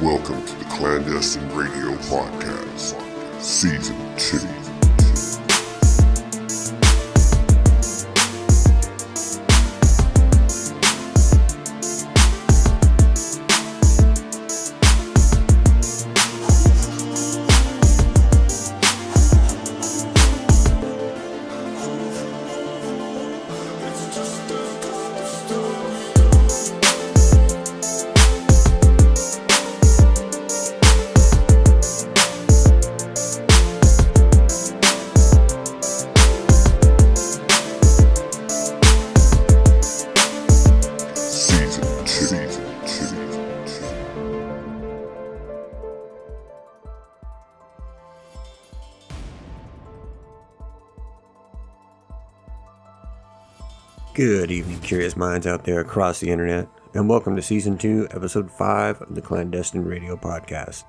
Welcome to the Clandestine Radio Podcast, Season 2. Good evening, curious minds out there across the internet, and welcome to Season 2, Episode 5 of the Clandestine Radio Podcast.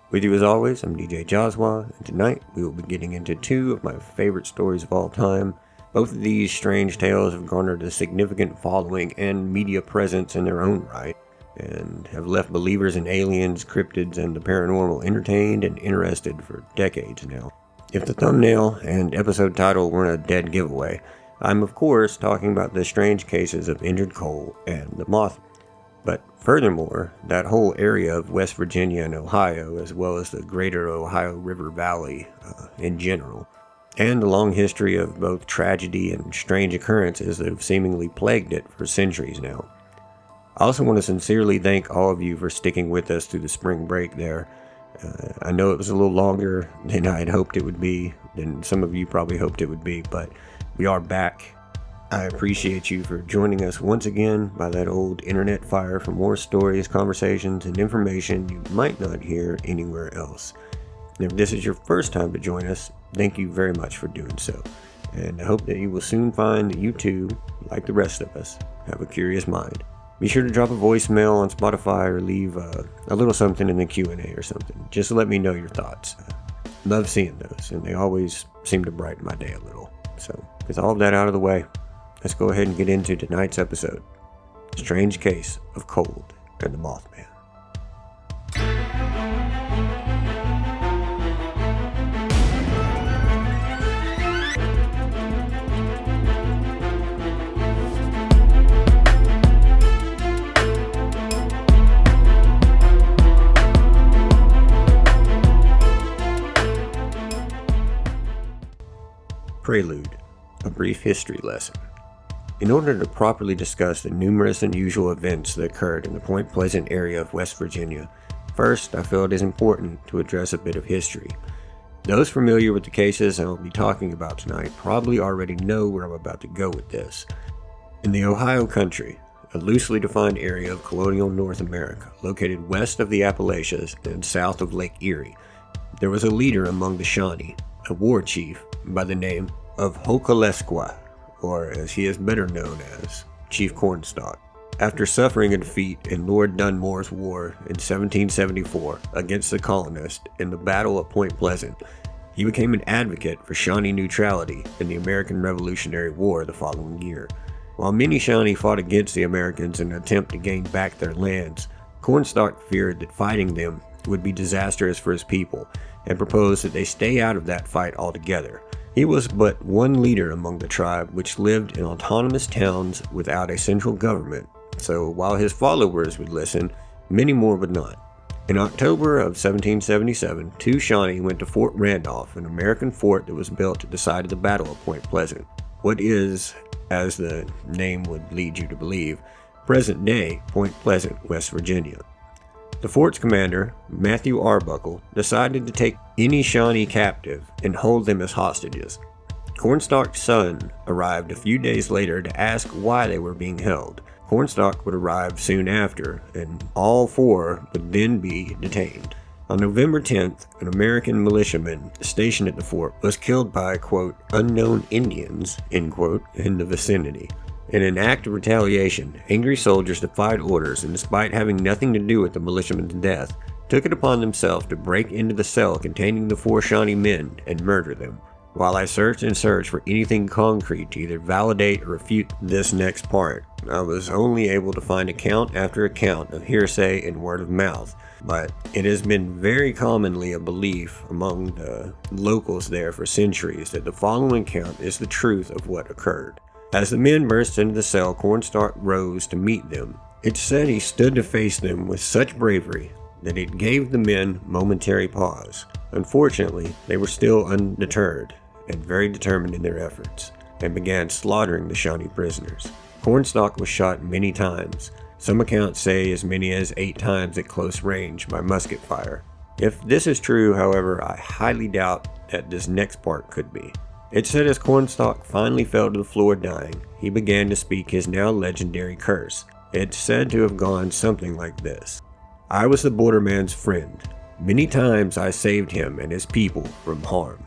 With you as always, I'm DJ Joswa, and tonight we will be getting into two of my favorite stories of all time. Both of these strange tales have garnered a significant following and media presence in their own right, and have left believers in aliens, cryptids, and the paranormal entertained and interested for decades now. If the thumbnail and episode title weren't a dead giveaway, I'm of course talking about the strange cases of injured coal and the Mothman. But furthermore, that whole area of West Virginia and Ohio, as well as the greater Ohio River Valley in general, and the long history of both tragedy and strange occurrences that have seemingly plagued it for centuries now. I also want to sincerely thank all of you for sticking with us through the spring break there. I know it was a little longer than I had hoped it would be, than some of you probably hoped it would be, but we are back. I appreciate you for joining us once again by that old internet fire for more stories, conversations, and information you might not hear anywhere else. And if this is your first time to join us, thank you very much for doing so. And I hope that you will soon find that you too, like the rest of us, have a curious mind. Be sure to drop a voicemail on Spotify or leave a little something in the Q&A or something. Just to let me know your thoughts. Love seeing those, and they always seem to brighten my day a little. So, with all of that out of the way, let's go ahead and get into tonight's episode. Strange Case of Coal and the Mothman. Prelude, a brief history lesson. In order to properly discuss the numerous unusual events that occurred in the Point Pleasant area of West Virginia, first I feel it is important to address a bit of history. Those familiar with the cases I will be talking about tonight probably already know where I'm about to go with this. In the Ohio country, a loosely defined area of colonial North America, located west of the Appalachians and south of Lake Erie, there was a leader among the Shawnee, a war chief by the name of Hokalesqua, or as he is better known as, Chief Cornstalk. After suffering a defeat in Lord Dunmore's War in 1774 against the colonists in the Battle of Point Pleasant, he became an advocate for Shawnee neutrality in the American Revolutionary War the following year. While many Shawnee fought against the Americans in an attempt to gain back their lands, Cornstalk feared that fighting them would be disastrous for his people, and proposed that they stay out of that fight altogether. He was but one leader among the tribe, which lived in autonomous towns without a central government, so while his followers would listen, many more would not. In October of 1777, two Shawnee went to Fort Randolph, an American fort that was built at the site of the Battle of Point Pleasant, what is, as the name would lead you to believe, present-day Point Pleasant, West Virginia. The fort's commander, Matthew Arbuckle, decided to take any Shawnee captive and hold them as hostages. Cornstalk's son arrived a few days later to ask why they were being held. Cornstalk would arrive soon after, and all four would then be detained. On November 10th, an American militiaman stationed at the fort was killed by, quote, unknown Indians, end quote, in the vicinity. In an act of retaliation, angry soldiers defied orders and, despite having nothing to do with the militiaman's death, took it upon themselves to break into the cell containing the four Shawnee men and murder them. While I searched and searched for anything concrete to either validate or refute this next part, I was only able to find account after account of hearsay and word of mouth, but it has been very commonly a belief among the locals there for centuries that the following account is the truth of what occurred. As the men burst into the cell, Cornstalk rose to meet them. It's said he stood to face them with such bravery that it gave the men momentary pause. Unfortunately, they were still undeterred and very determined in their efforts, and began slaughtering the Shawnee prisoners. Cornstalk was shot many times. Some accounts say as many as 8 times at close range by musket fire. If this is true, however, I highly doubt that this next part could be. It said as Cornstalk finally fell to the floor dying, he began to speak his now legendary curse. It's said to have gone something like this. I was the borderman's friend. Many times I saved him and his people from harm.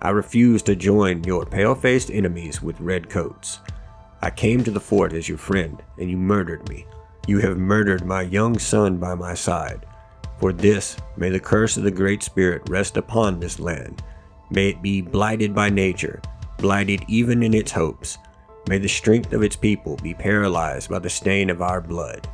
I refused to join your pale-faced enemies with red coats. I came to the fort as your friend, and you murdered me. You have murdered my young son by my side. For this, may the curse of the Great Spirit rest upon this land. May it be blighted by nature, blighted even in its hopes. May the strength of its people be paralyzed by the stain of our blood.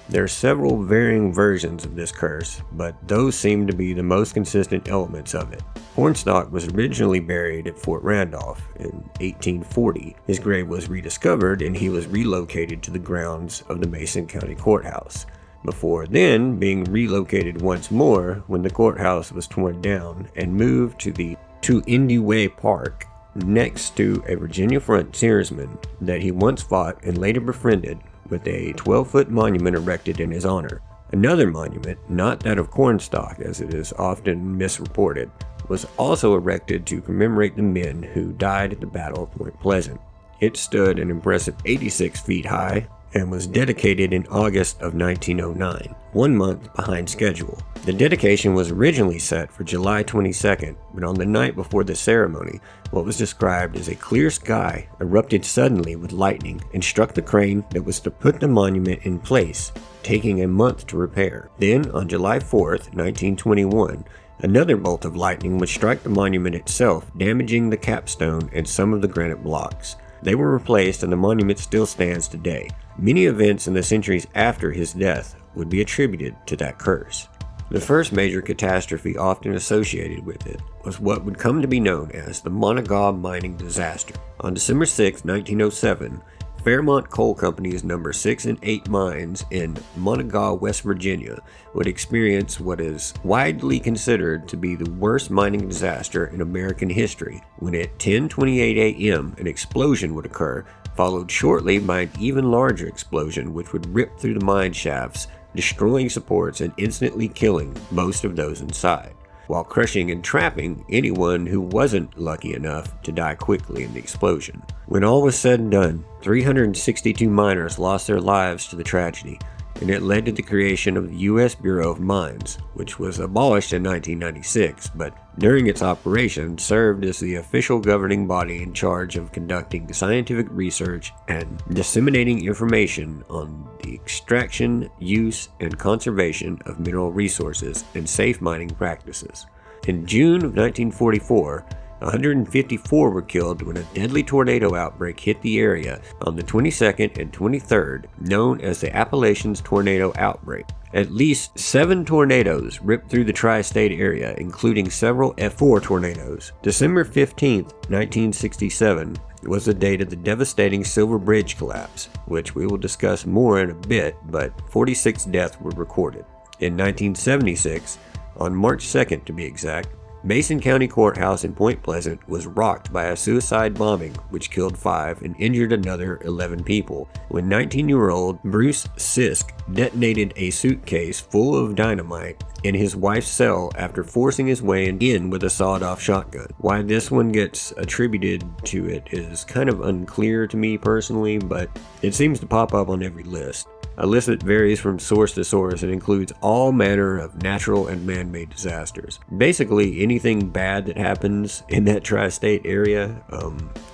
There are several varying versions of this curse, but those seem to be the most consistent elements of it. Cornstalk was originally buried at Fort Randolph in 1840. His grave was rediscovered and he was relocated to the grounds of the Mason County Courthouse, before then being relocated once more when the courthouse was torn down and moved to Indy Way Park next to a Virginia frontiersman that he once fought and later befriended, with a 12-foot monument erected in his honor. Another monument, not that of Cornstalk as it is often misreported, was also erected to commemorate the men who died at the Battle of Point Pleasant. It stood an impressive 86 feet high and was dedicated in August of 1909, 1 month behind schedule. The dedication was originally set for July 22nd, but on the night before the ceremony, what was described as a clear sky erupted suddenly with lightning and struck the crane that was to put the monument in place, taking a month to repair. Then, on July 4th, 1921, another bolt of lightning would strike the monument itself, damaging the capstone and some of the granite blocks. They were replaced and the monument still stands today. Many events in the centuries after his death would be attributed to that curse. The first major catastrophe often associated with it was what would come to be known as the Monogaw mining disaster. On December 6, 1907, Fairmont Coal Company's number 6 and 8 mines in Monogaw, West Virginia would experience what is widely considered to be the worst mining disaster in American history, when at 10:28 a.m. an explosion would occur, followed shortly by an even larger explosion which would rip through the mine shafts, destroying supports and instantly killing most of those inside, while crushing and trapping anyone who wasn't lucky enough to die quickly in the explosion. When all was said and done, 362 miners lost their lives to the tragedy, and it led to the creation of the U.S. Bureau of Mines, which was abolished in 1996, but during its operation served as the official governing body in charge of conducting scientific research and disseminating information on the extraction, use, and conservation of mineral resources and safe mining practices. In June of 1944, 154 were killed when a deadly tornado outbreak hit the area on the 22nd and 23rd, known as the Appalachians Tornado Outbreak. At least 7 tornadoes ripped through the tri-state area, including several F4 tornadoes. December 15, 1967 was the date of the devastating Silver Bridge collapse, which we will discuss more in a bit, but 46 deaths were recorded. In 1976, on March 2nd to be exact, Mason County Courthouse in Point Pleasant was rocked by a suicide bombing which killed 5 and injured another 11 people when 19-year-old Bruce Sisk detonated a suitcase full of dynamite in his wife's cell after forcing his way in with a sawed-off shotgun. Why this one gets attributed to it is kind of unclear to me personally, but it seems to pop up on every list. A list that varies from source to source and includes all manner of natural and man-made disasters. Basically, anything bad that happens in that tri-state area,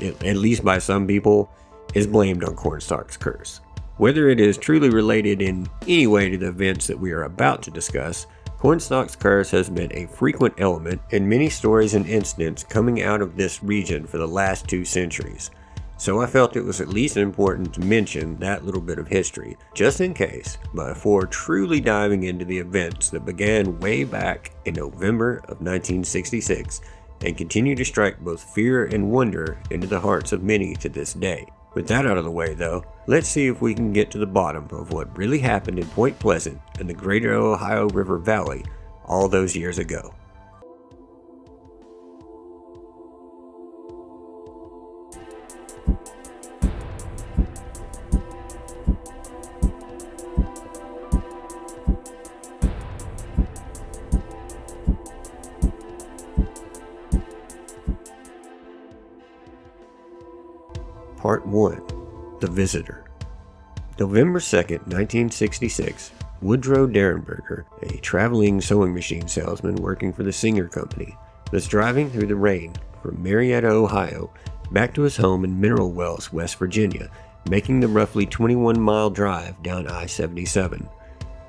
at least by some people, is blamed on Cornstalk's curse. Whether it is truly related in any way to the events that we are about to discuss, Cornstalk's curse has been a frequent element in many stories and incidents coming out of this region for the last 2 centuries. So I felt it was at least important to mention that little bit of history, just in case, before truly diving into the events that began way back in November of 1966 and continue to strike both fear and wonder into the hearts of many to this day. With that out of the way though, let's see if we can get to the bottom of what really happened in Point Pleasant and the greater Ohio River Valley all those years ago. Part 1. The Visitor. November 2nd, 1966, Woody Derenberger, a traveling sewing machine salesman working for the Singer Company, was driving through the rain from Marietta, Ohio, back to his home in Mineral Wells, West Virginia, making the roughly 21-mile drive down I-77.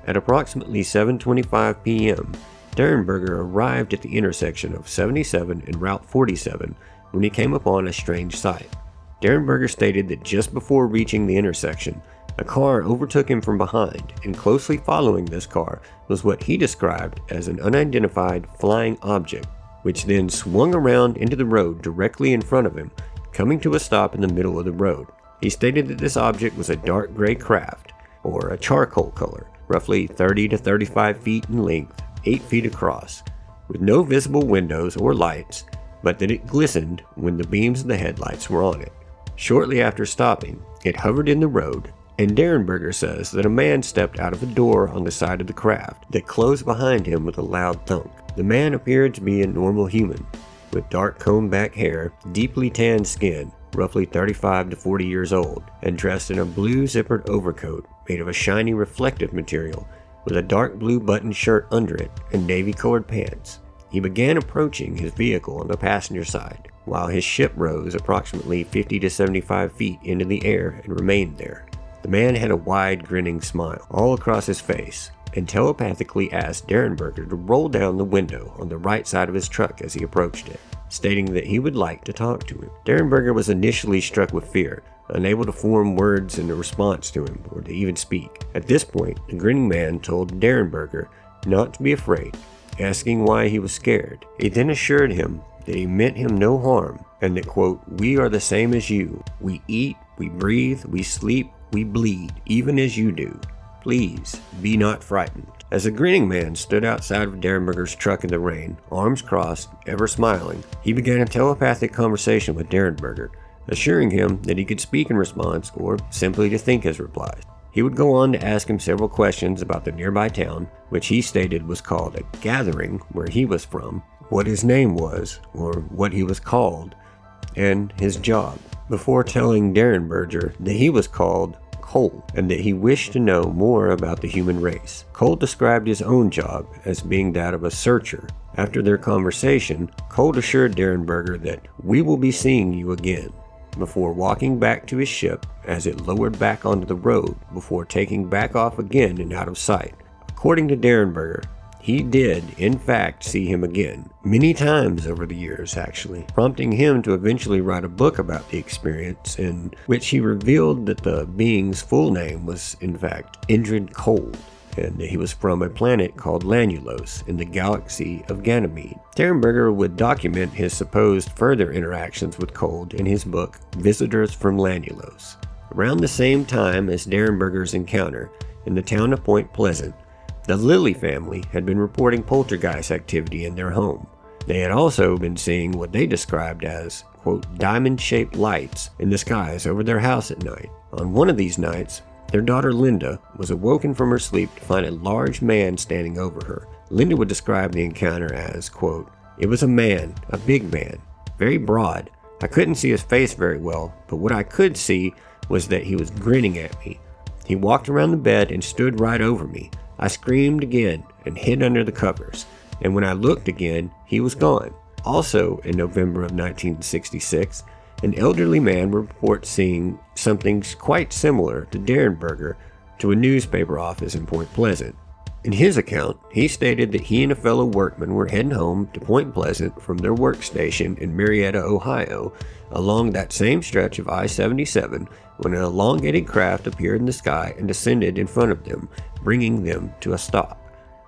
At approximately 7:25 p.m., Derenberger arrived at the intersection of 77 and Route 47 when he came upon a strange sight. Derenberger stated that just before reaching the intersection, a car overtook him from behind, and closely following this car was what he described as an unidentified flying object, which then swung around into the road directly in front of him, coming to a stop in the middle of the road. He stated that this object was a dark gray craft, or a charcoal color, roughly 30 to 35 feet in length, 8 feet across, with no visible windows or lights, but that it glistened when the beams of the headlights were on it. Shortly after stopping, it hovered in the road, and Derenberger says that a man stepped out of a door on the side of the craft that closed behind him with a loud thunk. The man appeared to be a normal human, with dark combed back hair, deeply tanned skin, roughly 35 to 40 years old, and dressed in a blue zippered overcoat made of a shiny reflective material with a dark blue buttoned shirt under it and navy colored pants. He began approaching his vehicle on the passenger side, while his ship rose approximately 50 to 75 feet into the air and remained there. The man had a wide, grinning smile all across his face, and telepathically asked Derenberger to roll down the window on the right side of his truck as he approached it, stating that he would like to talk to him. Derenberger was initially struck with fear, unable to form words in response to him or to even speak. At this point, the grinning man told Derenberger not to be afraid, asking why he was scared. He then assured him that he meant him no harm, and that, quote, "We are the same as you. We eat, we breathe, we sleep, we bleed, even as you do. Please, be not frightened." As the grinning man stood outside of Derenberger's truck in the rain, arms crossed, ever smiling, he began a telepathic conversation with Derenberger, assuring him that he could speak in response or simply to think his replies. He would go on to ask him several questions about the nearby town, which he stated was called a gathering where he was from, what his name was, or what he was called, and his job, before telling Derenberger that he was called Cole, and that he wished to know more about the human race. Cole described his own job as being that of a searcher. After their conversation, Cole assured Derenberger that "we will be seeing you again," before walking back to his ship as it lowered back onto the road before taking back off again and out of sight. According to Derenberger, he did, in fact, see him again, many times over the years actually, prompting him to eventually write a book about the experience, in which he revealed that the being's full name was, in fact, Indrid Cold, and that he was from a planet called Lanulos in the galaxy of Ganymede. Derenberger would document his supposed further interactions with Cold in his book, Visitors from Lanulos. Around the same time as Derenberger's encounter in the town of Point Pleasant, the Lilly family had been reporting poltergeist activity in their home. They had also been seeing what they described as, quote, diamond-shaped lights in the skies over their house at night. On one of these nights, their daughter Linda was awoken from her sleep to find a large man standing over her. Linda would describe the encounter as, quote, "It was a man, a big man, very broad. I couldn't see his face very well, but what I could see was that he was grinning at me. He walked around the bed and stood right over me. I screamed again and hid under the covers, and when I looked again, he was gone." Also, in November of 1966, an elderly man would report seeing something quite similar to Derenberger to a newspaper office in Point Pleasant. In his account, he stated that he and a fellow workman were heading home to Point Pleasant from their workstation in Marietta, Ohio, along that same stretch of I-77 when an elongated craft appeared in the sky and descended in front of them, bringing them to a stop.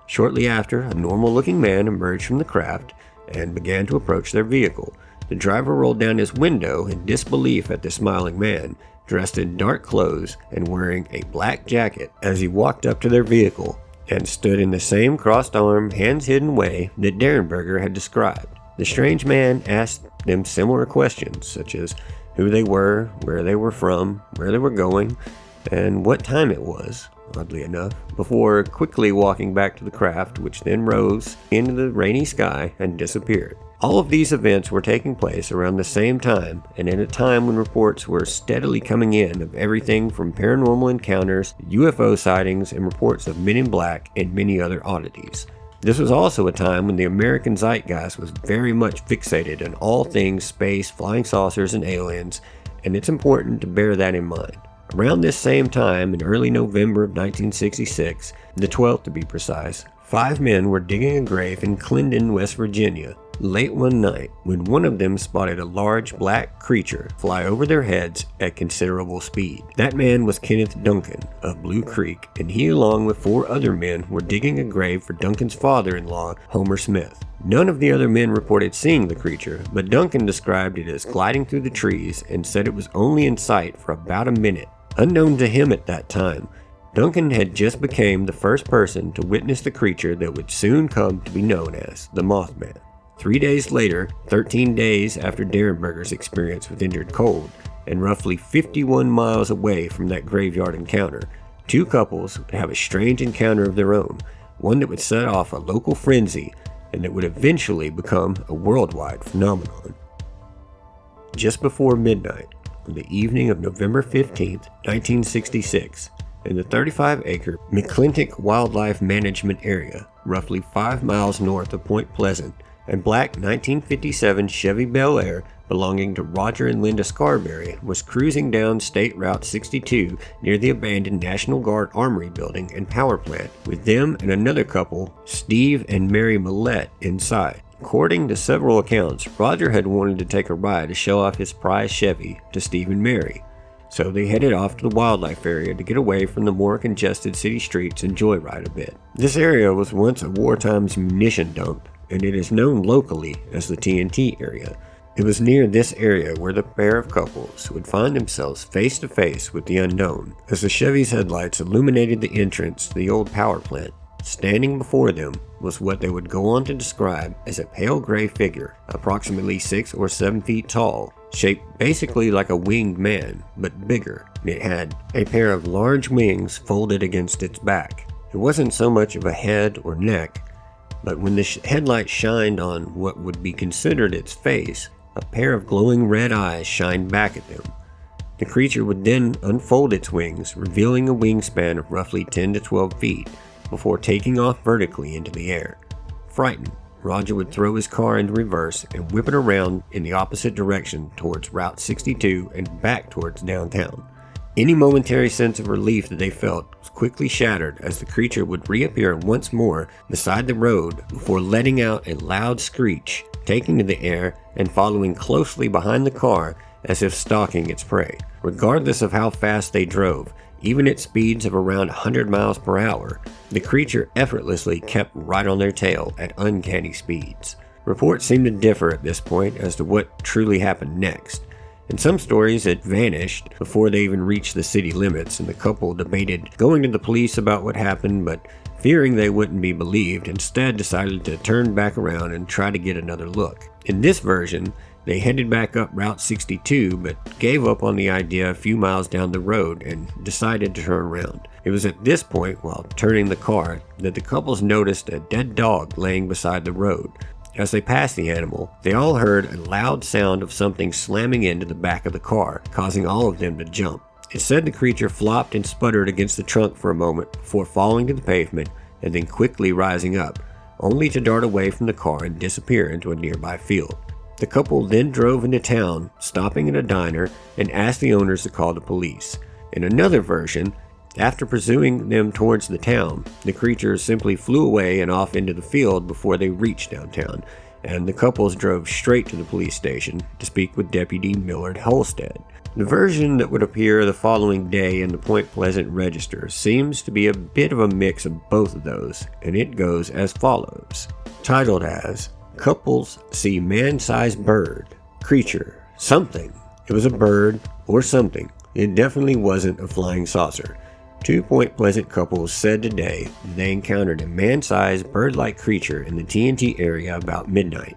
Shortly after, a normal-looking man emerged from the craft and began to approach their vehicle. The driver rolled down his window in disbelief at the smiling man, dressed in dark clothes and wearing a black jacket, as he walked up to their vehicle and stood in the same crossed-arm, hands-hidden way that Derenberger had described. The strange man asked them similar questions, such as who they were, where they were from, where they were going, and what time it was, oddly enough, before quickly walking back to the craft, which then rose into the rainy sky and disappeared. All of these events were taking place around the same time, and at a time when reports were steadily coming in of everything from paranormal encounters, UFO sightings, and reports of men in black and many other oddities. This was also a time when the American zeitgeist was very much fixated on all things space, flying saucers, and aliens, and it's important to bear that in mind. Around this same time, in early November of 1966, the 12th to be precise, 5 men were digging a grave in Clendon, West Virginia, late one night when one of them spotted a large black creature fly over their heads at considerable speed. That man was Kenneth Duncan of Blue Creek, and he along with 4 other men were digging a grave for Duncan's father-in-law, Homer Smith. None of the other men reported seeing the creature, but Duncan described it as gliding through the trees and said it was only in sight for about a minute. Unknown to him at that time, Duncan had just become the first person to witness the creature that would soon come to be known as the Mothman. 3 days later, 13 days after Derenberger's experience with Injured Cold, and roughly 51 miles away from that graveyard encounter, 2 couples would have a strange encounter of their own, one that would set off a local frenzy and that would eventually become a worldwide phenomenon. Just before midnight, on the evening of November 15, 1966, in the 35-acre McClintock Wildlife Management Area, roughly 5 miles north of Point Pleasant, a black 1957 Chevy Bel Air belonging to Roger and Linda Scarberry was cruising down State Route 62 near the abandoned National Guard Armory building and power plant, with them and another couple, Steve and Mary Millette, inside. According to several accounts, Roger had wanted to take a ride to show off his prized Chevy to Steve and Mary, so they headed off to the wildlife area to get away from the more congested city streets and joyride a bit. This area was once a wartime munition dump, and it is known locally as the TNT area. It was near this area where the pair of couples would find themselves face to face with the unknown, as the Chevy's headlights illuminated the entrance to the old power plant. Standing before them was what they would go on to describe as a pale gray figure, approximately 6 or 7 feet tall, shaped basically like a winged man, but bigger. It had a pair of large wings folded against its back. It wasn't so much of a head or neck, but when the headlight shined on what would be considered its face, a pair of glowing red eyes shined back at them. The creature would then unfold its wings, revealing a wingspan of roughly 10 to 12 feet, before taking off vertically into the air. Frightened, Roger would throw his car into reverse and whip it around in the opposite direction towards Route 62 and back towards downtown. Any momentary sense of relief that they felt was quickly shattered as the creature would reappear once more beside the road before letting out a loud screech, taking to the air and following closely behind the car as if stalking its prey. Regardless of how fast they drove, even at speeds of around 100 miles per hour, the creature effortlessly kept right on their tail at uncanny speeds. Reports seem to differ at this point as to what truly happened next. In some stories, it vanished before they even reached the city limits, and the couple debated going to the police about what happened, but fearing they wouldn't be believed, instead decided to turn back around and try to get another look. In this version, they headed back up Route 62, but gave up on the idea a few miles down the road and decided to turn around. It was at this point, while turning the car, that the couples noticed a dead dog laying beside the road. As they passed the animal, they all heard a loud sound of something slamming into the back of the car, causing all of them to jump. It said the creature flopped and sputtered against the trunk for a moment before falling to the pavement and then quickly rising up, only to dart away from the car and disappear into a nearby field. The couple then drove into town, stopping at a diner, and asked the owners to call the police. In another version, After pursuing them towards the town, the creatures simply flew away and off into the field before they reached downtown, and the couples drove straight to the police station to speak with Deputy Millard Halstead. The version that would appear the following day in the Point Pleasant Register seems to be a bit of a mix of both of those, and it goes as follows. Titled as, "Couples See Man-Sized Bird, Creature, Something." It was a bird or something. It definitely wasn't a flying saucer. 2 Point Pleasant couples said today that they encountered a man-sized bird-like creature in the TNT area about midnight.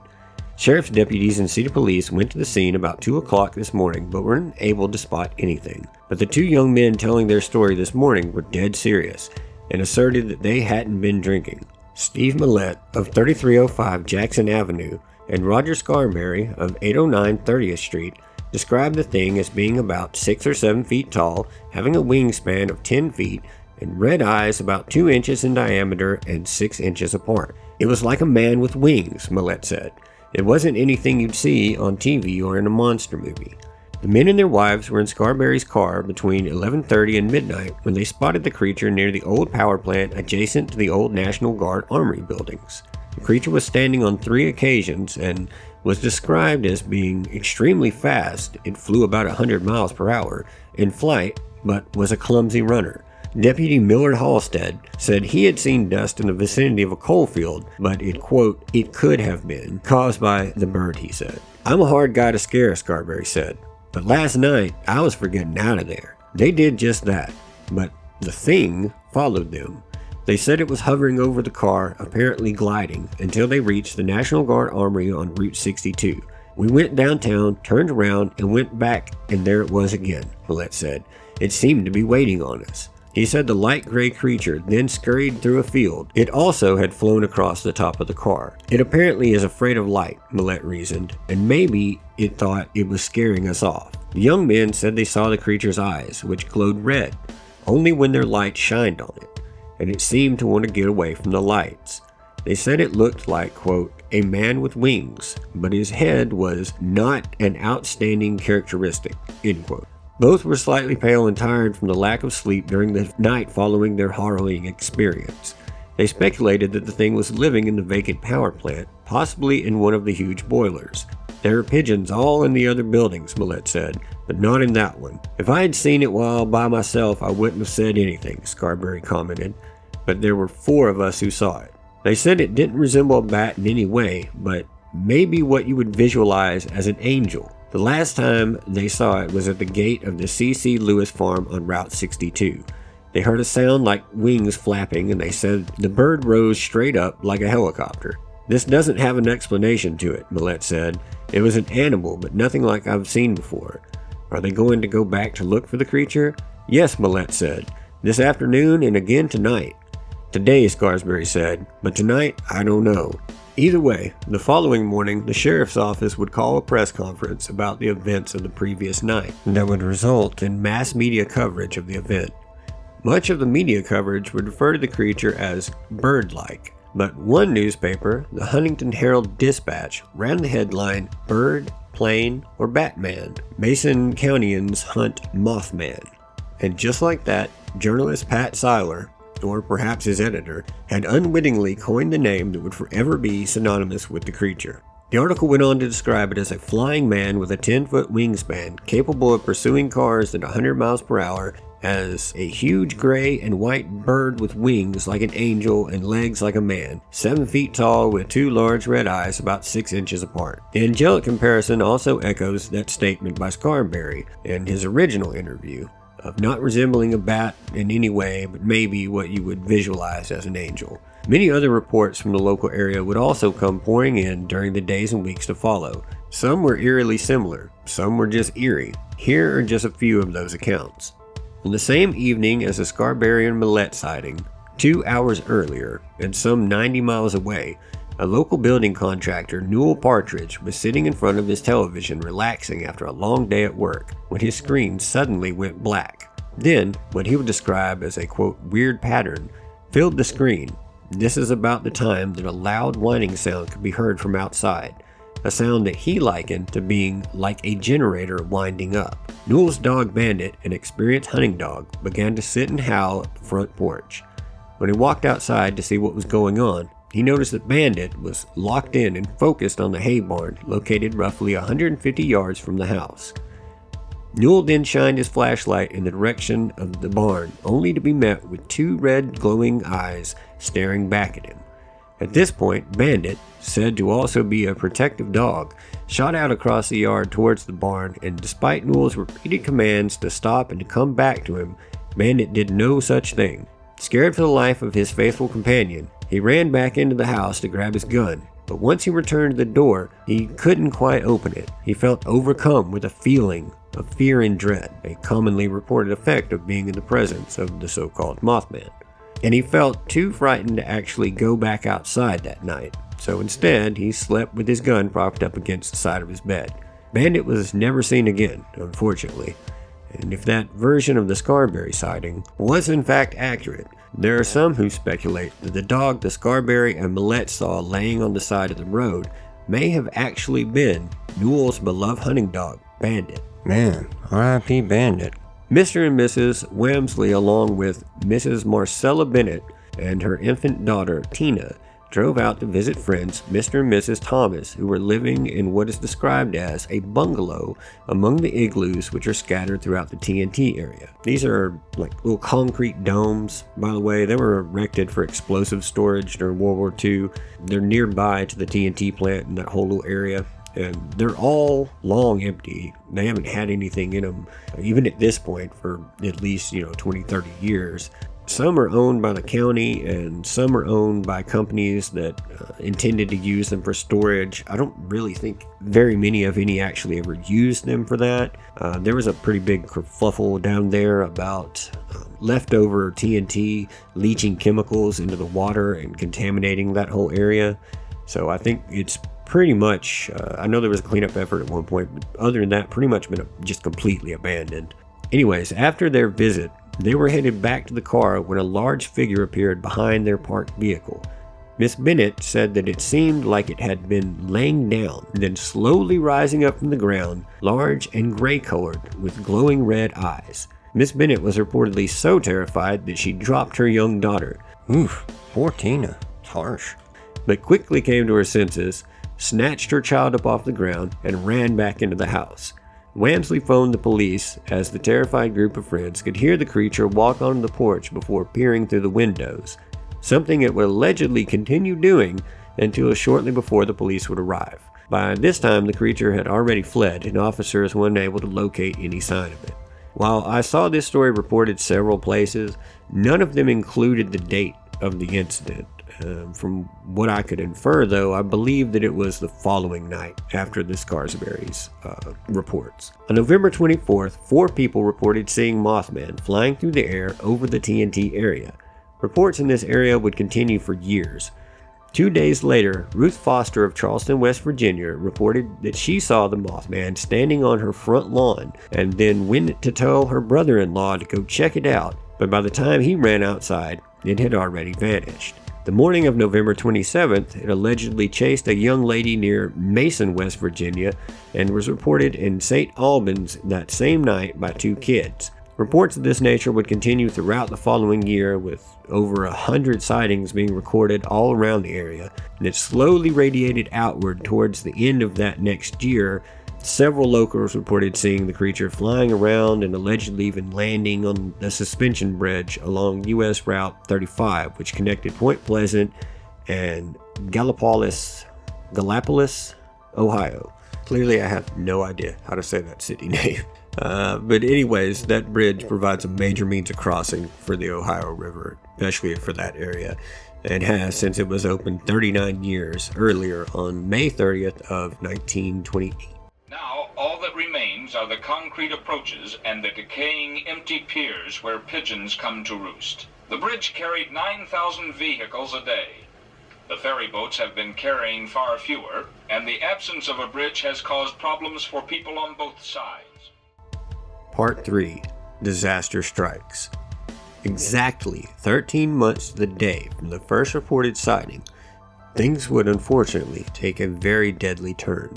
Sheriff's deputies and city police went to the scene about 2 o'clock this morning but weren't able to spot anything. But the 2 young men telling their story this morning were dead serious and asserted that they hadn't been drinking. Steve Millett of 3305 Jackson Avenue and Roger Scarberry of 809 30th Street described the thing as being about 6 or 7 feet tall, having a wingspan of 10 feet, and red eyes about 2 inches in diameter and 6 inches apart. It was like a man with wings, Millett said. It wasn't anything you'd see on TV or in a monster movie. The men and their wives were in Scarberry's car between 11:30 and midnight when they spotted the creature near the old power plant adjacent to the old National Guard Armory buildings. The creature was standing on 3 occasions and was described as being extremely fast. It flew about 100 miles per hour in flight, but was a clumsy runner. Deputy Millard Halstead said he had seen dust in the vicinity of a coal field, but it, quote, "it could have been caused by the bird," he said. "I'm a hard guy to scare," Scarberry said, "but last night I was for getting out of there. They did just that, but the thing followed them. They said it was hovering over the car, apparently gliding, until they reached the National Guard Armory on Route 62. We went downtown, turned around, and went back, and there it was again," Millett said. "It seemed to be waiting on us." He said the light gray creature then scurried through a field. It also had flown across the top of the car. "It apparently is afraid of light," Millett reasoned, "and maybe it thought it was scaring us off." The young men said they saw the creature's eyes, which glowed red, only when their light shined on it, and it seemed to want to get away from the lights. They said it looked like, quote, "a man with wings, but his head was not an outstanding characteristic," end quote. Both were slightly pale and tired from the lack of sleep during the night following their harrowing experience. They speculated that the thing was living in the vacant power plant, possibly in one of the huge boilers. "There are pigeons all in the other buildings," Millett said, "but not in that one. If I had seen it while by myself, I wouldn't have said anything," Scarberry commented, "but there were 4 of us who saw it. They said it didn't resemble a bat in any way, but maybe what you would visualize as an angel. The last time they saw it was at the gate of the C.C. Lewis farm on Route 62. They heard a sound like wings flapping, and they said the bird rose straight up like a helicopter. This doesn't have an explanation to it," Millett said. "It was an animal, but nothing like I've seen before." "Are they going to go back to look for the creature?" "Yes," Millett said. "This afternoon and again tonight." "Today," Scarsbury said, "but tonight, I don't know." Either way, the following morning, the sheriff's office would call a press conference about the events of the previous night that would result in mass media coverage of the event. Much of the media coverage would refer to the creature as bird-like, but one newspaper, the Huntington Herald-Dispatch, ran the headline, "Bird, Plane, or Batman? Mason Countyans Hunt Mothman." And just like that, journalist Pat Seiler, or perhaps his editor, had unwittingly coined the name that would forever be synonymous with the creature. The article went on to describe it as a flying man with a 10-foot wingspan, capable of pursuing cars at 100 miles per hour, as a huge gray and white bird with wings like an angel and legs like a man, 7 feet tall with 2 large red eyes about 6 inches apart. The angelic comparison also echoes that statement by Scarberry in his original interview, of not resembling a bat in any way, but maybe what you would visualize as an angel. Many other reports from the local area would also come pouring in during the days and weeks to follow. Some were eerily similar, some were just eerie. Here are just a few of those accounts. On the same evening as the Scarberry and Millett sighting, 2 hours earlier, and some 90 miles away, a local building contractor, Newell Partridge, was sitting in front of his television relaxing after a long day at work when his screen suddenly went black. Then, what he would describe as a, quote, "weird pattern," filled the screen. This is about the time that a loud whining sound could be heard from outside. a sound that he likened to being like a generator winding up. Newell's dog Bandit, an experienced hunting dog, began to sit and howl at the front porch. When he walked outside to see what was going on, he noticed that Bandit was locked in and focused on the hay barn located roughly 150 yards from the house. Newell then shined his flashlight in the direction of the barn, only to be met with two red glowing eyes staring back at him. At this point, Bandit, said to also be a protective dog, shot out across the yard towards the barn, and despite Newell's repeated commands to stop and to come back to him, Bandit did no such thing. Scared for the life of his faithful companion, he ran back into the house to grab his gun, but once he returned to the door, he couldn't quite open it. He felt overcome with a feeling of fear and dread, a commonly reported effect of being in the presence of the so-called Mothman. And he felt too frightened to actually go back outside that night, so instead he slept with his gun propped up against the side of his bed. Bandit was never seen again, unfortunately. And if that version of the Scarberry sighting was in fact accurate, there are some who speculate that the dog the Scarberry and Millette saw laying on the side of the road may have actually been Newell's beloved hunting dog, Bandit. Man, R.I.P. Bandit. Mr. and Mrs. Wamsley, along with Mrs. Marcella Bennett and her infant daughter, Tina, drove out to visit friends, Mr. and Mrs. Thomas, who were living in what is described as a bungalow among the igloos which are scattered throughout the TNT area. These are like little concrete domes, by the way. They were erected for explosive storage during World War II. They're nearby to the TNT plant in that whole little area. And they're all long empty. They haven't had anything in them, even at this point, for at least, 20, 30 years. Some are owned by the county, and some are owned by companies that intended to use them for storage. I don't really think very many of any actually ever used them for that. There was a pretty big kerfuffle down there about leftover TNT leaching chemicals into the water and contaminating that whole area. So I think it's pretty much, I know there was a cleanup effort at one point, but other than that, pretty much been just completely abandoned. Anyways, after their visit, they were headed back to the car when a large figure appeared behind their parked vehicle. Miss Bennett said that it seemed like it had been laying down, then slowly rising up from the ground, large and gray-colored, with glowing red eyes. Miss Bennett was reportedly so terrified that she dropped her young daughter. Oof, poor Tina. It's harsh. But quickly came to her senses, snatched her child up off the ground, and ran back into the house. Wamsley phoned the police as the terrified group of friends could hear the creature walk onto the porch before peering through the windows, something it would allegedly continue doing until shortly before the police would arrive. By this time, the creature had already fled, and officers were unable to locate any sign of it. While I saw this story reported several places, none of them included the date of the incident. From what I could infer, though, I believe that it was the following night after the Scarsberry's reports. On November 24th, 4 people reported seeing Mothman flying through the air over the TNT area. Reports in this area would continue for years. 2 days later, Ruth Foster of Charleston, West Virginia, reported that she saw the Mothman standing on her front lawn and then went to tell her brother-in-law to go check it out, but by the time he ran outside, it had already vanished. The morning of November 27th, it allegedly chased a young lady near Mason, West Virginia, and was reported in St. Albans that same night by 2 kids. Reports of this nature would continue throughout the following year, with over 100 sightings being recorded all around the area, and it slowly radiated outward towards the end of that next year. Several locals reported seeing the creature flying around and allegedly even landing on the suspension bridge along U.S. Route 35, which connected Point Pleasant and Gallipolis, Ohio. Clearly, I have no idea how to say that city name. But anyways, that bridge provides a major means of crossing for the Ohio River, especially for that area, and has since it was opened 39 years earlier on May 30th of 1928. Now, all that remains are the concrete approaches and the decaying empty piers where pigeons come to roost. The bridge carried 9,000 vehicles a day. The ferry boats have been carrying far fewer, and the absence of a bridge has caused problems for people on both sides. Part 3. Disaster Strikes. Exactly 13 months to the day from the first reported sighting, things would unfortunately take a very deadly turn.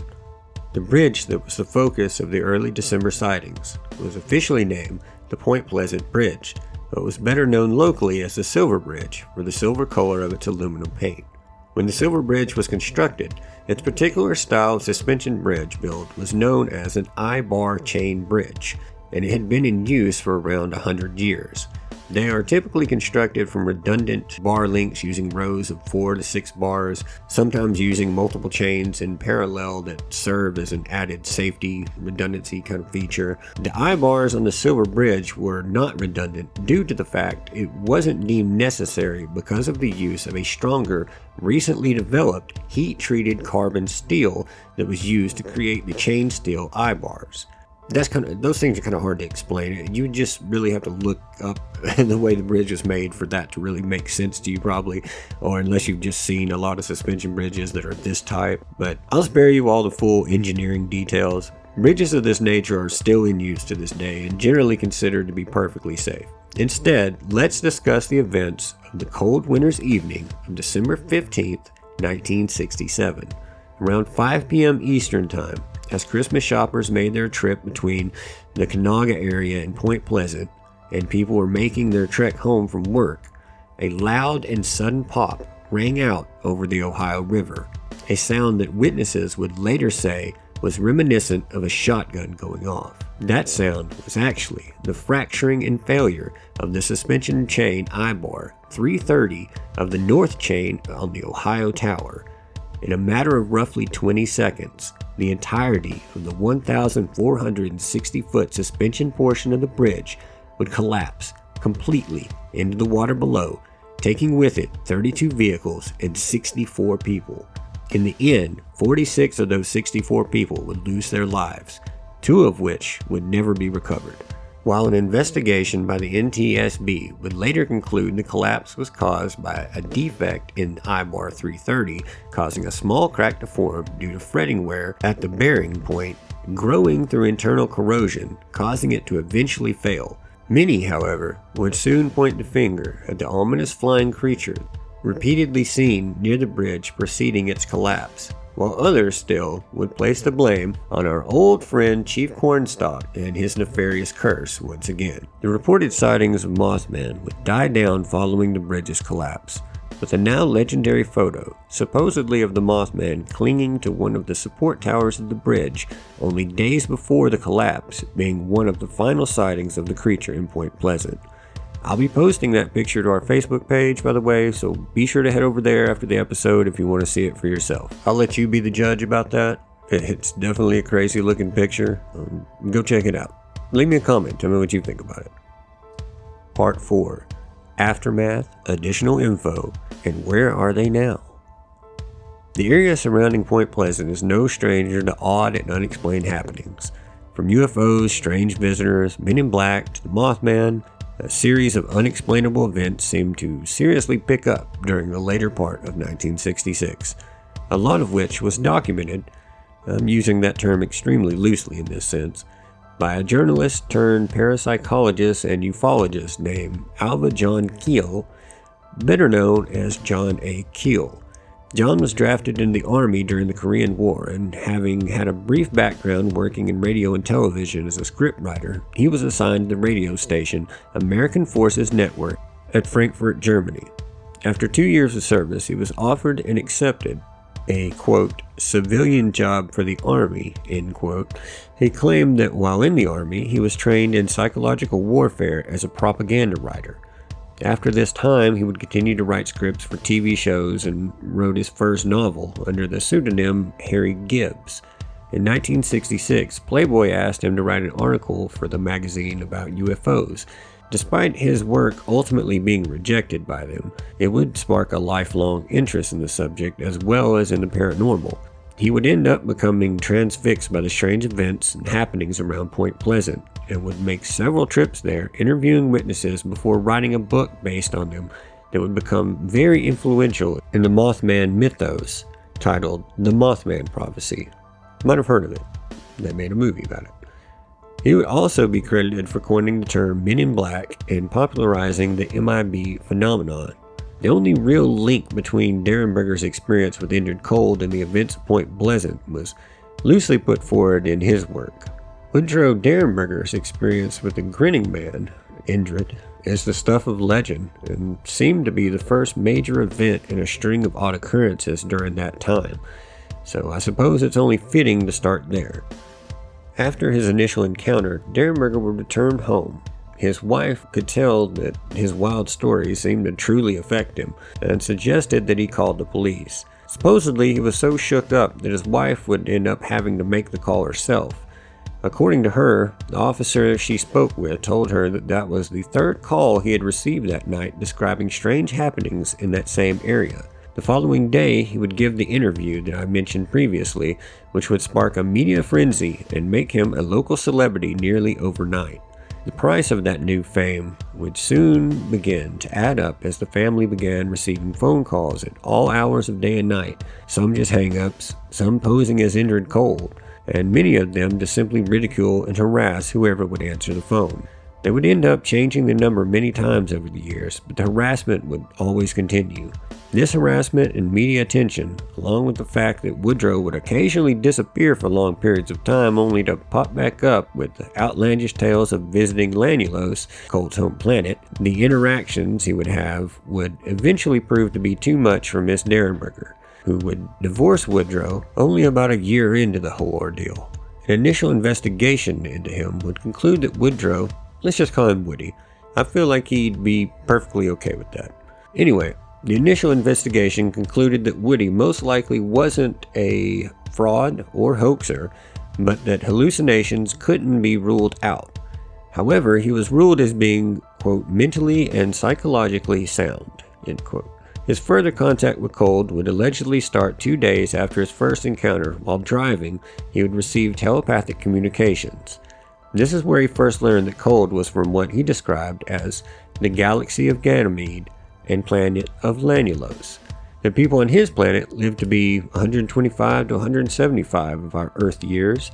The bridge that was the focus of the early December sightings was officially named the Point Pleasant Bridge, but was better known locally as the Silver Bridge for the silver color of its aluminum paint. When the Silver Bridge was constructed, its particular style of suspension bridge build was known as an I-bar chain bridge, and it had been in use for around 100 years. They are typically constructed from redundant bar links using rows of 4 to 6 bars, sometimes using multiple chains in parallel that serve as an added safety redundancy kind of feature. The I-bars on the Silver Bridge were not redundant due to the fact it wasn't deemed necessary because of the use of a stronger, recently developed heat-treated carbon steel that was used to create the chain steel I-bars. Those things are kind of hard to explain. You just really have to look up the way the bridge was made for that to really make sense to you, probably, or unless you've just seen a lot of suspension bridges that are this type. But I'll spare you all the full engineering details. Bridges of this nature are still in use to this day and generally considered to be perfectly safe. Instead, let's discuss the events of the cold winter's evening of December 15th, 1967, around 5 p.m. Eastern Time. As Christmas shoppers made their trip between the Canaga area and Point Pleasant, and people were making their trek home from work, a loud and sudden pop rang out over the Ohio River, a sound that witnesses would later say was reminiscent of a shotgun going off. That sound was actually the fracturing and failure of the suspension chain I-bar 330 of the north chain on the Ohio Tower. In a matter of roughly 20 seconds, the entirety of the 1,460-foot suspension portion of the bridge would collapse completely into the water below, taking with it 32 vehicles and 64 people. In the end, 46 of those 64 people would lose their lives, 2 of which would never be recovered. While an investigation by the NTSB would later conclude the collapse was caused by a defect in I-bar 330, causing a small crack to form due to fretting wear at the bearing point, growing through internal corrosion, causing it to eventually fail. Many, however, would soon point the finger at the ominous flying creature repeatedly seen near the bridge preceding its collapse, while others still would place the blame on our old friend Chief Cornstalk and his nefarious curse once again. The reported sightings of Mothman would die down following the bridge's collapse, with a now legendary photo, supposedly of the Mothman clinging to one of the support towers of the bridge only days before the collapse, being one of the final sightings of the creature in Point Pleasant. I'll be posting that picture to our Facebook page, by the way, so be sure to head over there after the episode if you want to see it for yourself. I'll let you be the judge about that. It's definitely a crazy looking picture. Go check it out. Leave me a comment. Tell me what you think about it. Part 4. Aftermath, additional info, and where are they now? The area surrounding Point Pleasant is no stranger to odd and unexplained happenings. From UFOs, strange visitors, men in black, to the Mothman, a series of unexplainable events seemed to seriously pick up during the later part of 1966, a lot of which was documented, I'm using that term extremely loosely in this sense, by a journalist turned parapsychologist and ufologist named Alva John Keel, better known as John A. Keel. John was drafted into the Army during the Korean War, and having had a brief background working in radio and television as a scriptwriter, he was assigned to the radio station American Forces Network at Frankfurt, Germany. After 2 years of service, he was offered and accepted a, quote, civilian job for the Army, end quote. He claimed that while in the Army, he was trained in psychological warfare as a propaganda writer. After this time, he would continue to write scripts for TV shows and wrote his first novel under the pseudonym Harry Gibbs. In 1966, Playboy asked him to write an article for the magazine about UFOs. Despite his work ultimately being rejected by them, it would spark a lifelong interest in the subject as well as in the paranormal. He would end up becoming transfixed by the strange events and happenings around Point Pleasant, and would make several trips there, interviewing witnesses before writing a book based on them that would become very influential in the Mothman mythos, titled The Mothman Prophecy. You might have heard of it. They made a movie about it. He would also be credited for coining the term Men in Black and popularizing the MIB phenomenon. The only real link between Derenberger's experience with Indrid Cold and the events of Point Pleasant was loosely put forward in his work. Woodrow Derenberger's experience with the Grinning Man, Indrid, is the stuff of legend and seemed to be the first major event in a string of odd occurrences during that time, so I suppose it's only fitting to start there. After his initial encounter, Derenberger would return home. His wife could tell that his wild stories seemed to truly affect him and suggested that he call the police. Supposedly, he was so shook up that his wife would end up having to make the call herself. According to her, the officer she spoke with told her that that was the third call he had received that night describing strange happenings in that same area. The following day, he would give the interview that I mentioned previously, which would spark a media frenzy and make him a local celebrity nearly overnight. The price of that new fame would soon begin to add up as the family began receiving phone calls at all hours of day and night, some just hang-ups, some posing as Indrid Cold, and many of them to simply ridicule and harass whoever would answer the phone. They would end up changing the number many times over the years, but the harassment would always continue. This harassment and media attention, along with the fact that Woodrow would occasionally disappear for long periods of time only to pop back up with the outlandish tales of visiting Lanulos, Cold's home planet, the interactions he would have would eventually prove to be too much for Miss Derenberger, who would divorce Woodrow only about a year into the whole ordeal. An initial investigation into him would conclude that Woodrow, let's just call him Woody, I feel like he'd be perfectly okay with that. Anyway, the initial investigation concluded that Woody most likely wasn't a fraud or hoaxer, but that hallucinations couldn't be ruled out. However, he was ruled as being, quote, mentally and psychologically sound, end quote. His further contact with Cold would allegedly start 2 days after his first encounter. While driving, he would receive telepathic communications. This is where he first learned that Cold was from what he described as the galaxy of Ganymede and planet of Lanulos. The people on his planet lived to be 125 to 175 of our Earth years.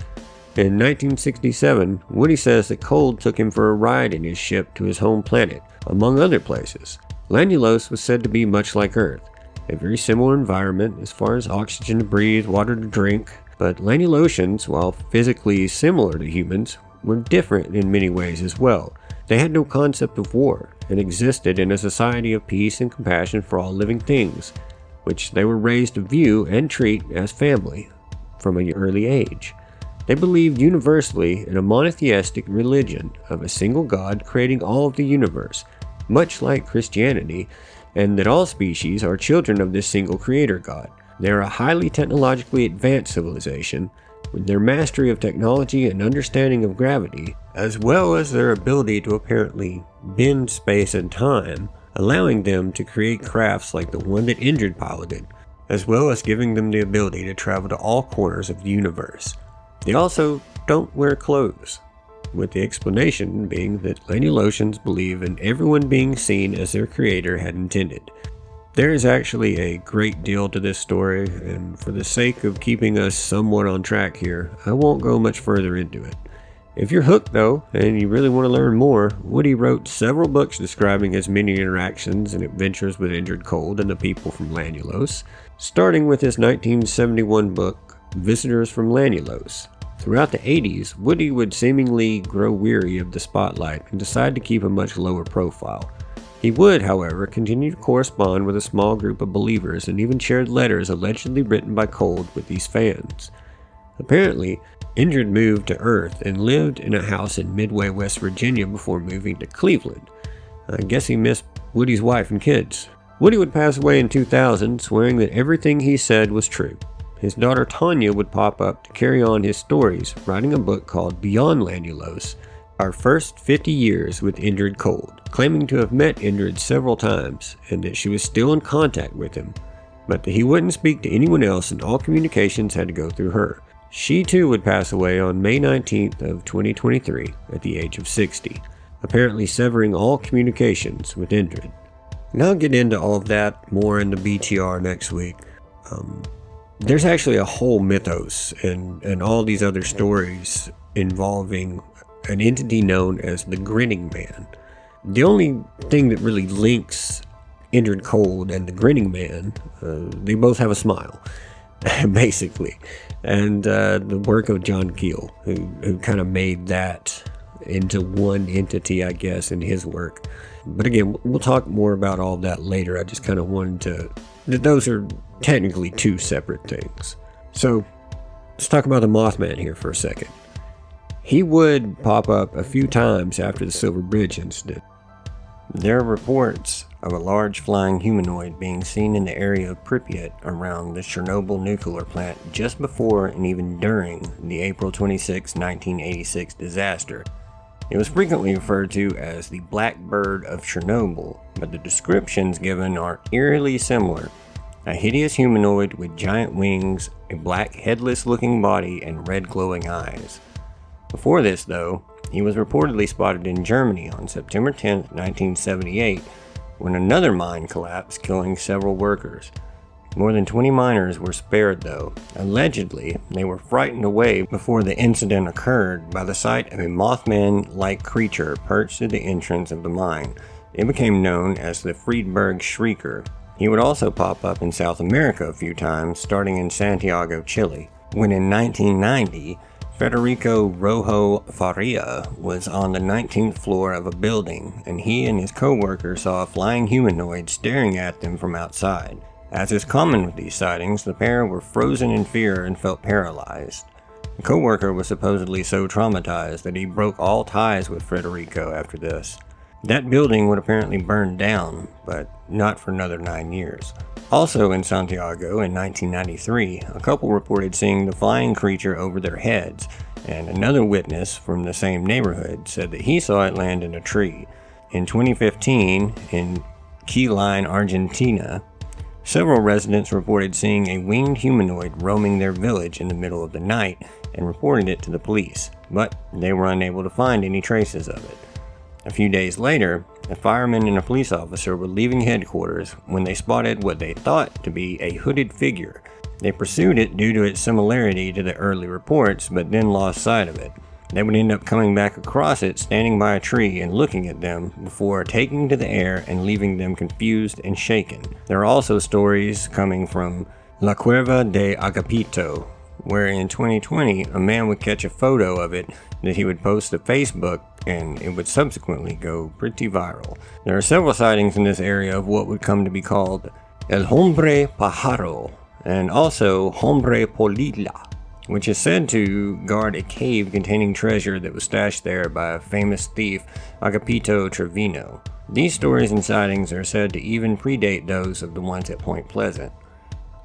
In 1967, Woody says that Cold took him for a ride in his ship to his home planet, among other places. Lanulos was said to be much like Earth, a very similar environment as far as oxygen to breathe, water to drink, but Lanulosians, while physically similar to humans, were different in many ways as well. They had no concept of war and existed in a society of peace and compassion for all living things, which they were raised to view and treat as family from an early age. They believed universally in a monotheistic religion of a single God creating all of the universe, much like Christianity, and that all species are children of this single creator God. They are a highly technologically advanced civilization, with their mastery of technology and understanding of gravity, as well as their ability to apparently bend space and time, allowing them to create crafts like the one that Indrid piloted, as well as giving them the ability to travel to all corners of the universe. They also don't wear clothes, with the explanation being that Lanulosians believe in everyone being seen as their creator had intended. There is actually a great deal to this story, and for the sake of keeping us somewhat on track here, I won't go much further into it. If you're hooked though, and you really want to learn more, Woody wrote several books describing his many interactions and adventures with Indrid Cold and the people from Lanulos, starting with his 1971 book, Visitors from Lanulos. Throughout the 80s, Woody would seemingly grow weary of the spotlight and decide to keep a much lower profile. He would, however, continue to correspond with a small group of believers and even shared letters allegedly written by Cold with these fans. Apparently, Indrid moved to Earth and lived in a house in Midway, West Virginia before moving to Cleveland. I guess he missed Woody's wife and kids. Woody would pass away in 2000, swearing that everything he said was true. His daughter Tanya would pop up to carry on his stories, writing a book called Beyond Lanulos, Our First 50 Years with Indrid Cold, claiming to have met Indrid several times and that she was still in contact with him, but that he wouldn't speak to anyone else and all communications had to go through her. She too would pass away on May 19th of 2023 at the age of 60, apparently severing all communications with Indrid. And I'll get into all of that more in the BTR next week. There's actually a whole mythos and all these other stories involving an entity known as the Grinning Man. The only thing that really links Injured Cold and the Grinning Man, they both have a smile, basically. And the work of John Keel, who kind of made that into one entity, I guess, in his work. But again, we'll talk more about all that later. I just kind of wanted to... Those are technically two separate things. So, let's talk about the Mothman here for a second. He would pop up a few times after the Silver Bridge incident. There are reports of a large flying humanoid being seen in the area of Pripyat around the Chernobyl nuclear plant just before and even during the April 26, 1986 disaster. It was frequently referred to as the Black Bird of Chernobyl, but the descriptions given are eerily similar. A hideous humanoid with giant wings, a black headless looking body, and red glowing eyes. Before this, though, he was reportedly spotted in Germany on September 10, 1978, when another mine collapsed, killing several workers. More than 20 miners were spared, though. Allegedly, they were frightened away before the incident occurred by the sight of a Mothman-like creature perched at the entrance of the mine. It became known as the Friedberg Shrieker. He would also pop up in South America a few times, starting in Santiago, Chile. When in 1990, Federico Rojo Faria was on the 19th floor of a building, and he and his co-worker saw a flying humanoid staring at them from outside. As is common with these sightings, the pair were frozen in fear and felt paralyzed. The co-worker was supposedly so traumatized that he broke all ties with Federico after this. That building would apparently burn down, but not for another 9 years. Also in Santiago in 1993, a couple reported seeing the flying creature over their heads, and another witness from the same neighborhood said that he saw it land in a tree. In 2015, in Quilín, Argentina, several residents reported seeing a winged humanoid roaming their village in the middle of the night and reported it to the police, but they were unable to find any traces of it. A few days later, a fireman and a police officer were leaving headquarters when they spotted what they thought to be a hooded figure. They pursued it due to its similarity to the early reports, but then lost sight of it. They would end up coming back across it, standing by a tree and looking at them before taking to the air and leaving them confused and shaken. There are also stories coming from La Cueva de Agapito, where in 2020 a man would catch a photo of it that he would post to Facebook, and it would subsequently go pretty viral. There are several sightings in this area of what would come to be called El Hombre Pájaro, and also Hombre Polilla, which is said to guard a cave containing treasure that was stashed there by a famous thief, Agapito Trevino. These stories and sightings are said to even predate those of the ones at Point Pleasant.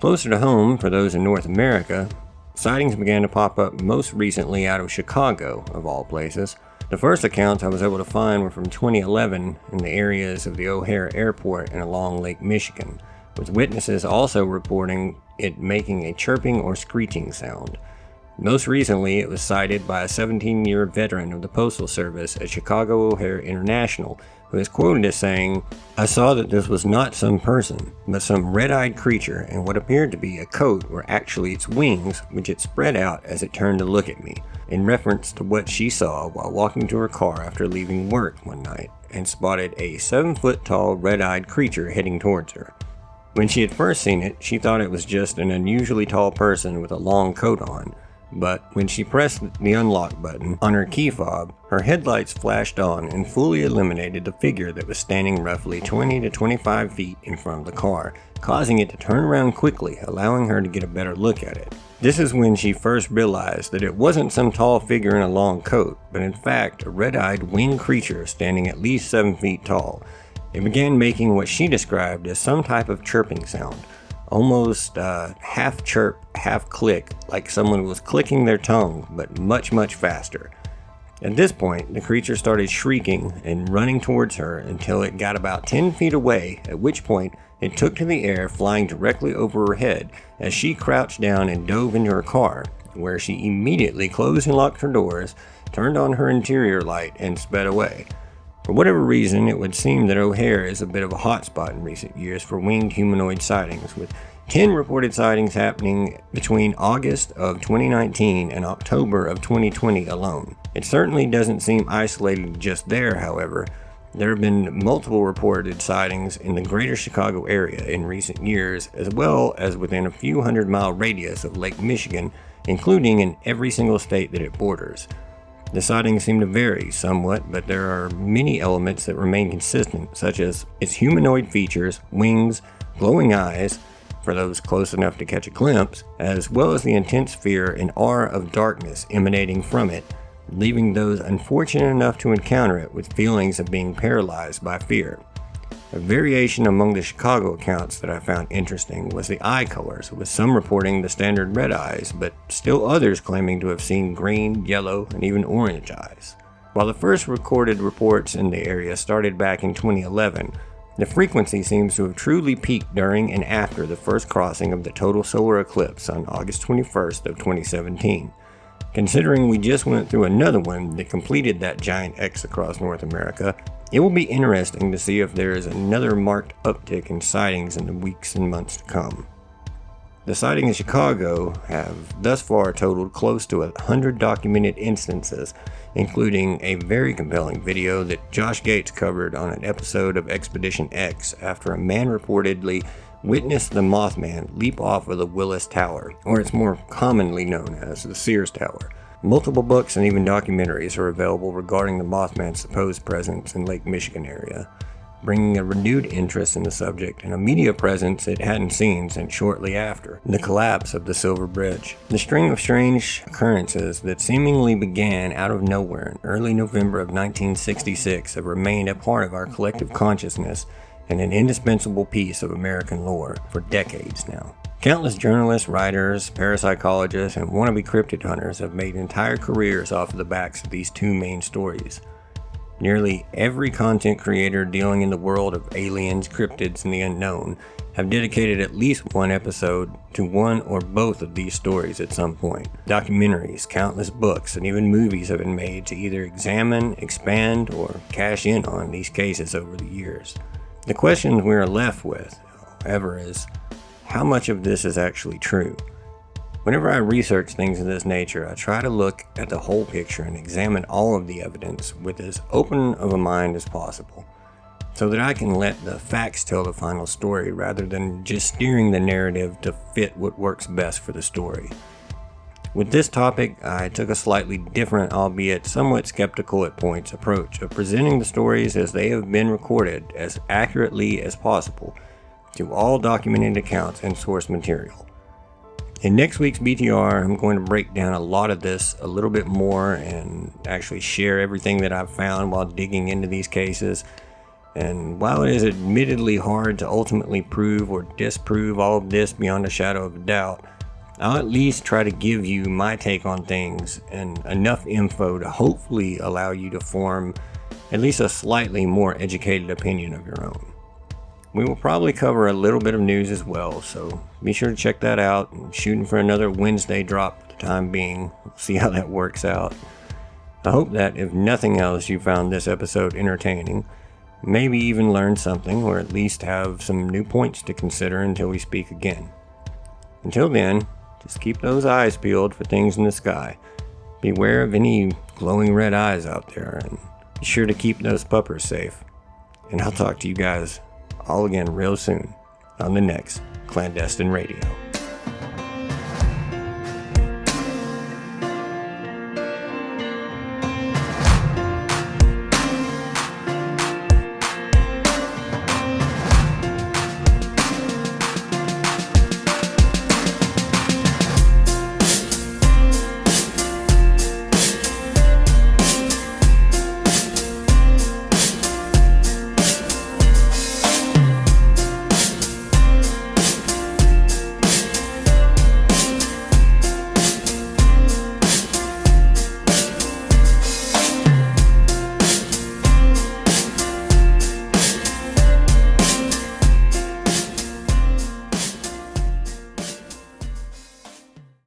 Closer to home, for those in North America, sightings began to pop up most recently out of Chicago, of all places. The first accounts I was able to find were from 2011 in the areas of the O'Hare Airport and along Lake Michigan, with witnesses also reporting it making a chirping or screeching sound. Most recently, it was cited by a 17-year veteran of the Postal Service at Chicago O'Hare International, who is quoted as saying, "I saw that this was not some person, but some red-eyed creature, and what appeared to be a coat were actually its wings, which it spread out as it turned to look at me," in reference to what she saw while walking to her car after leaving work one night, and spotted a 7-foot-tall red-eyed creature heading towards her. When she had first seen it, she thought it was just an unusually tall person with a long coat on, but when she pressed the unlock button on her key fob, her headlights flashed on and fully illuminated the figure that was standing roughly 20 to 25 feet in front of the car, causing it to turn around quickly, allowing her to get a better look at it. This is when she first realized that it wasn't some tall figure in a long coat, but in fact a red-eyed winged creature standing at least 7 feet tall. It began making what she described as some type of chirping sound, almost half chirp, half click, like someone was clicking their tongue, but much, much faster. At this point, the creature started shrieking and running towards her until it got about 10 feet away, at which point it took to the air, flying directly over her head as she crouched down and dove into her car, where she immediately closed and locked her doors, turned on her interior light, and sped away. For whatever reason, it would seem that O'Hare is a bit of a hotspot in recent years for winged humanoid sightings, with 10 reported sightings happening between August of 2019 and October of 2020 alone. It certainly doesn't seem isolated just there, however, There have been multiple reported sightings in the greater Chicago area in recent years, as well as within a few 100-mile radius of Lake Michigan, including in every single state that it borders. The sightings seem to vary somewhat, but there are many elements that remain consistent, such as its humanoid features, wings, glowing eyes, for those close enough to catch a glimpse, as well as the intense fear and aura of darkness emanating from it, leaving those unfortunate enough to encounter it with feelings of being paralyzed by fear. A variation among the Chicago accounts that I found interesting was the eye colors, with some reporting the standard red eyes, but still others claiming to have seen green, yellow, and even orange eyes. While the first recorded reports in the area started back in 2011, the frequency seems to have truly peaked during and after the first crossing of the total solar eclipse on August 21st of 2017. Considering we just went through another one that completed that giant X across North America, it will be interesting to see if there is another marked uptick in sightings in the weeks and months to come. The sightings in Chicago have thus far totaled close to 100 documented instances, including a very compelling video that Josh Gates covered on an episode of Expedition X after a man reportedly witnessed the Mothman leap off of the Willis Tower, or it's more commonly known as the Sears Tower. Multiple books and even documentaries are available regarding the Mothman's supposed presence in Lake Michigan area, bringing a renewed interest in the subject and a media presence it hadn't seen since shortly after the collapse of the Silver Bridge. The string of strange occurrences that seemingly began out of nowhere in early November of 1966 have remained a part of our collective consciousness and an indispensable piece of American lore for decades now. Countless journalists, writers, parapsychologists, and wannabe cryptid hunters have made entire careers off of the backs of these two main stories. Nearly every content creator dealing in the world of aliens, cryptids, and the unknown have dedicated at least one episode to one or both of these stories at some point. Documentaries, countless books, and even movies have been made to either examine, expand, or cash in on these cases over the years. The question we are left with, however, is how much of this is actually true? Whenever I research things of this nature, I try to look at the whole picture and examine all of the evidence with as open of a mind as possible, so that I can let the facts tell the final story rather than just steering the narrative to fit what works best for the story. With this topic, I took a slightly different, albeit somewhat skeptical at points, approach of presenting the stories as they have been recorded as accurately as possible to all documented accounts and source material. In next week's BTR, I'm going to break down a lot of this a little bit more and actually share everything that I've found while digging into these cases. And while it is admittedly hard to ultimately prove or disprove all of this beyond a shadow of a doubt, I'll at least try to give you my take on things and enough info to hopefully allow you to form at least a slightly more educated opinion of your own. We will probably cover a little bit of news as well, so be sure to check that out. I'm shooting for another Wednesday drop for the time being. We'll see how that works out. I hope that if nothing else you found this episode entertaining, maybe even learned something or at least have some new points to consider until we speak again. Until then, just keep those eyes peeled for things in the sky. Beware of any glowing red eyes out there, and be sure to keep those puppers safe. And I'll talk to you guys all again real soon on the next Clandestine Radio.